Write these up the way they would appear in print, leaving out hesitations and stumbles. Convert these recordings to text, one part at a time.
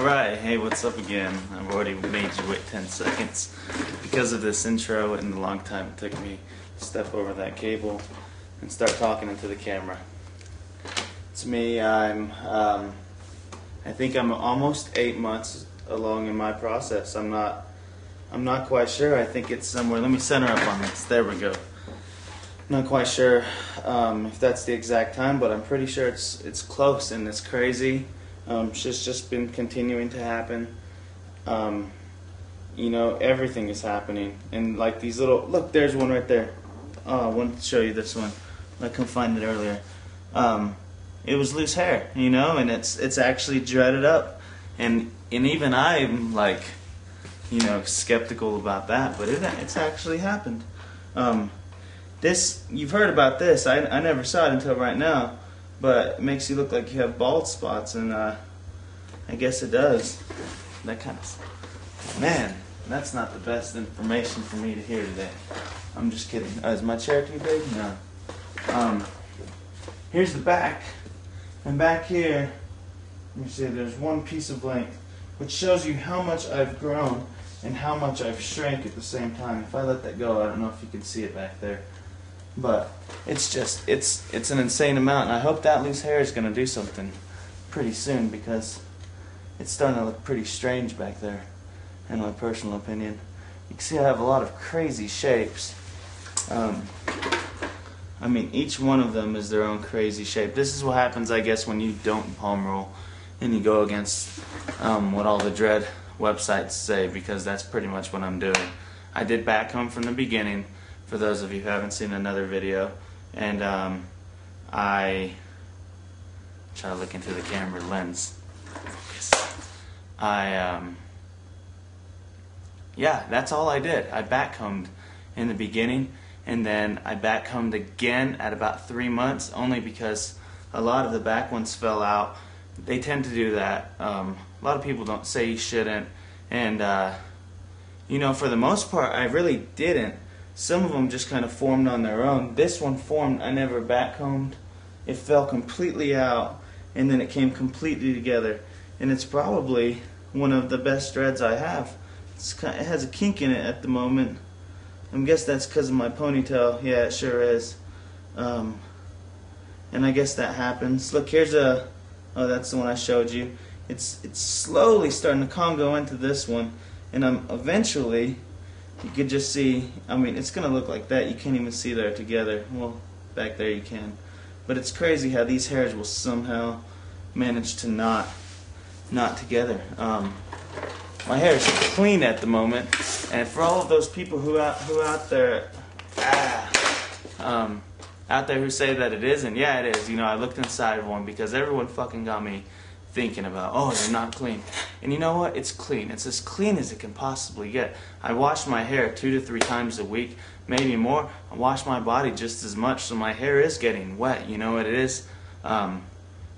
Alright, hey, what's up again? I've already made you wait 10 seconds because of this intro and the long time it took me to step over that cable and start talking into the camera. To me, I think I'm almost 8 months along in my process. I'm not quite sure. I think it's somewhere. Let me center up on this. There we go. Not quite sure if that's the exact time, but I'm pretty sure it's close, and it's crazy. Shit's just been continuing to happen. You know, everything is happening, and like these little, look, there's one right there. Oh, I wanted to show you this one. I couldn't find it earlier. It was loose hair, you know, and it's actually dreaded up, and even I'm like, you know, skeptical about that, but it's actually happened. This, you've heard about this. I never saw it until right now, but it makes you look like you have bald spots, and I guess it does. That kind of, man, that's not the best information for me to hear today. I'm just kidding. Is my chair too big? No. Here's the back, and back here, let me see, there's one piece of length, which shows you how much I've grown and how much I've shrank at the same time. If I let that go, I don't know if you can see it back there. But it's just, it's an insane amount, and I hope that loose hair is going to do something pretty soon, because it's starting to look pretty strange back there, in my personal opinion. You can see I have a lot of crazy shapes. I mean, each one of them is their own crazy shape. This is what happens, I guess, when you don't palm roll and you go against what all the dread websites say, because that's pretty much what I'm doing. I did back home from the beginning, for those of you who haven't seen another video, and I try to look into the camera lens. Focus. Yeah, that's all I did. I backcombed in the beginning, and then I backcombed again at about 3 months, only because a lot of the back ones fell out. They tend to do that. A lot of people don't say you shouldn't, and you know, for the most part, I really didn't. Some of them just kind of formed on their own. This one formed, I never backcombed. It fell completely out, and then it came completely together. And it's probably one of the best dreads I have. It has a kink in it at the moment. I guess that's because of my ponytail. Yeah, it sure is. And I guess that happens. Look, here's a, oh, that's the one I showed you. It's slowly starting to Congo into this one, and I'm eventually, you could just see, I mean, it's going to look like that. You can't even see they're together. Well, back there you can. But it's crazy how these hairs will somehow manage to not together. My hair is clean at the moment, and for all of those people who out there who say that it isn't, yeah, it is. You know, I looked inside of one because everyone fucking got me thinking about, oh, they're not clean. And you know what? It's clean. It's as clean as it can possibly get. I wash my hair 2 to 3 times a week, maybe more. I wash my body just as much, so my hair is getting wet. You know what it is?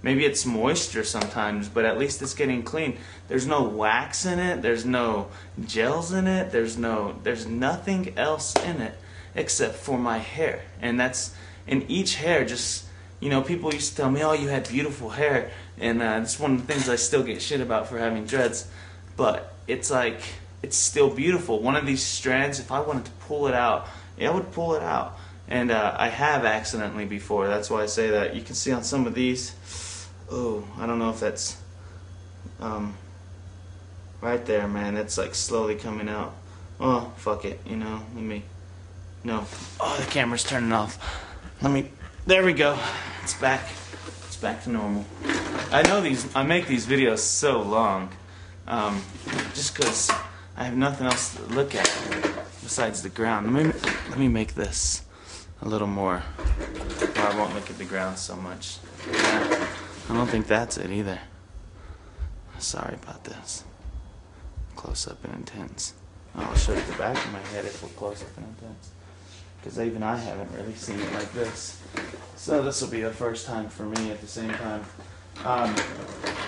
Maybe it's moisture sometimes, but at least it's getting clean. There's no wax in it. There's no gels in it. There's nothing else in it except for my hair. And that's, in each hair, just, you know, people used to tell me, oh, you had beautiful hair, and it's one of the things I still get shit about for having dreads, but it's like, it's still beautiful. One of these strands, if I wanted to pull it out, yeah, I would pull it out, and I have accidentally before. That's why I say that. You can see on some of these, oh, I don't know if that's, right there, man, it's like slowly coming out. Oh, fuck it, you know, no, oh, the camera's turning off. There we go. It's back. It's back to normal. I make these videos so long, just because I have nothing else to look at besides the ground. Let me make this a little more, or I won't look at the ground so much. Yeah, I don't think that's it either. Sorry about this. Close up and intense. I'll show you the back of my head if we're close up and intense, because even I haven't really seen it like this. So this will be the first time for me at the same time.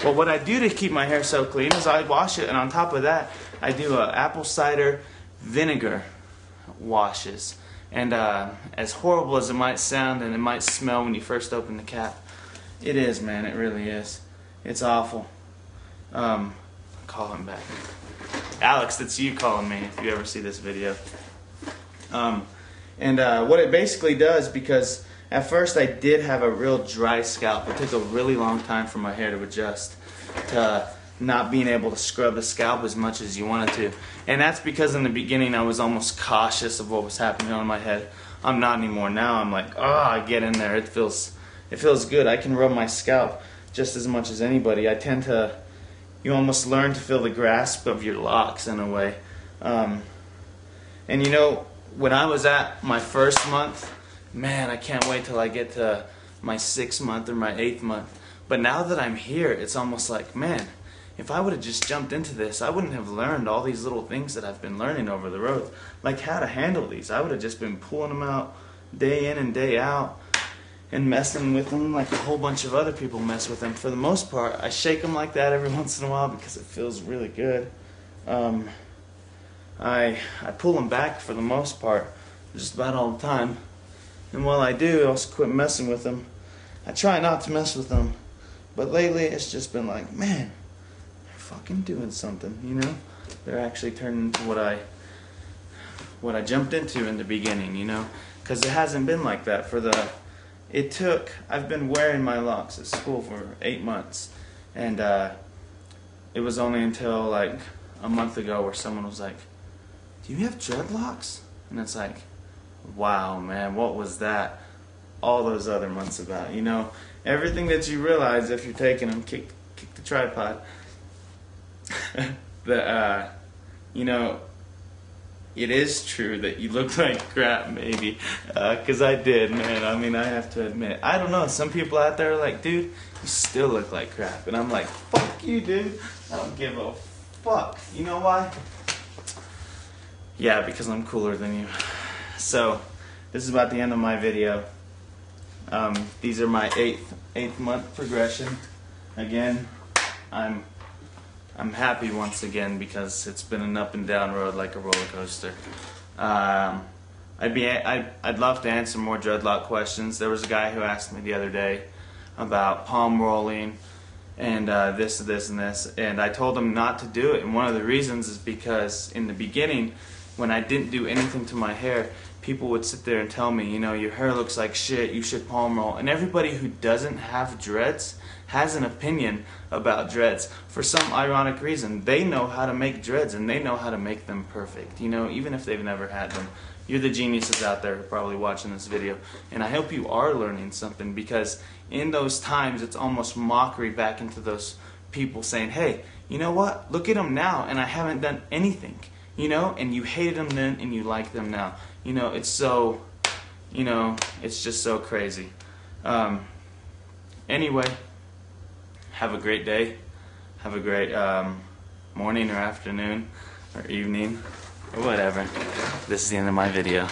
Well, what I do to keep my hair so clean is I wash it, and on top of that, I do apple cider vinegar washes. And as horrible as it might sound and it might smell when you first open the cap, it is, man, it really is. It's awful. call him back. Alex, that's you calling me if you ever see this video. What it basically does, because at first I did have a real dry scalp. It took a really long time for my hair to adjust to not being able to scrub the scalp as much as you wanted to. And that's because in the beginning I was almost cautious of what was happening on my head. I'm not anymore. Now I'm like, I get in there. It feels good. I can rub my scalp just as much as anybody. You almost learn to feel the grasp of your locks in a way. And you know, when I was at my first month, man, I can't wait till I get to my 6th month or my 8th month. But now that I'm here, it's almost like, man, if I would have just jumped into this, I wouldn't have learned all these little things that I've been learning over the road, like how to handle these. I would have just been pulling them out day in and day out and messing with them like a whole bunch of other people mess with them. For the most part, I shake them like that every once in a while because it feels really good. I pull them back for the most part, just about all the time. And while I do, I also quit messing with them. I try not to mess with them, but lately it's just been like, man, they're fucking doing something, you know? They're actually turning into what I jumped into in the beginning, you know? Because it hasn't been like that I've been wearing my locks at school for 8 months, and it was only until like a month ago where someone was like, do you have dreadlocks? And it's like, wow, man, what was that all those other months about? You know, everything that you realize if you're taking them, kick the tripod, you know, it is true that you look like crap, maybe, because I did, man. I mean, I have to admit, I don't know, some people out there are like, dude, you still look like crap. And I'm like, fuck you, dude. I don't give a fuck. You know why? Yeah, because I'm cooler than you. So, this is about the end of my video. These are my 8th month progression. Again, I'm happy once again because it's been an up and down road like a roller coaster. I'd love to answer more dreadlock questions. There was a guy who asked me the other day about palm rolling and this, and this, and I told him not to do it. And one of the reasons is because in the beginning, when I didn't do anything to my hair, people would sit there and tell me, you know, your hair looks like shit, you should palm roll. And everybody who doesn't have dreads has an opinion about dreads for some ironic reason. They know how to make dreads and they know how to make them perfect, you know, even if they've never had them. You're the geniuses out there who are probably watching this video, and I hope you are learning something, because in those times it's almost mockery back into those people saying, hey, you know what, look at them now and I haven't done anything, you know, and you hated them then and you like them now. You know, it's so, you know, it's just so crazy. Anyway, have a great day. Have a great morning or afternoon or evening or whatever. This is the end of my video.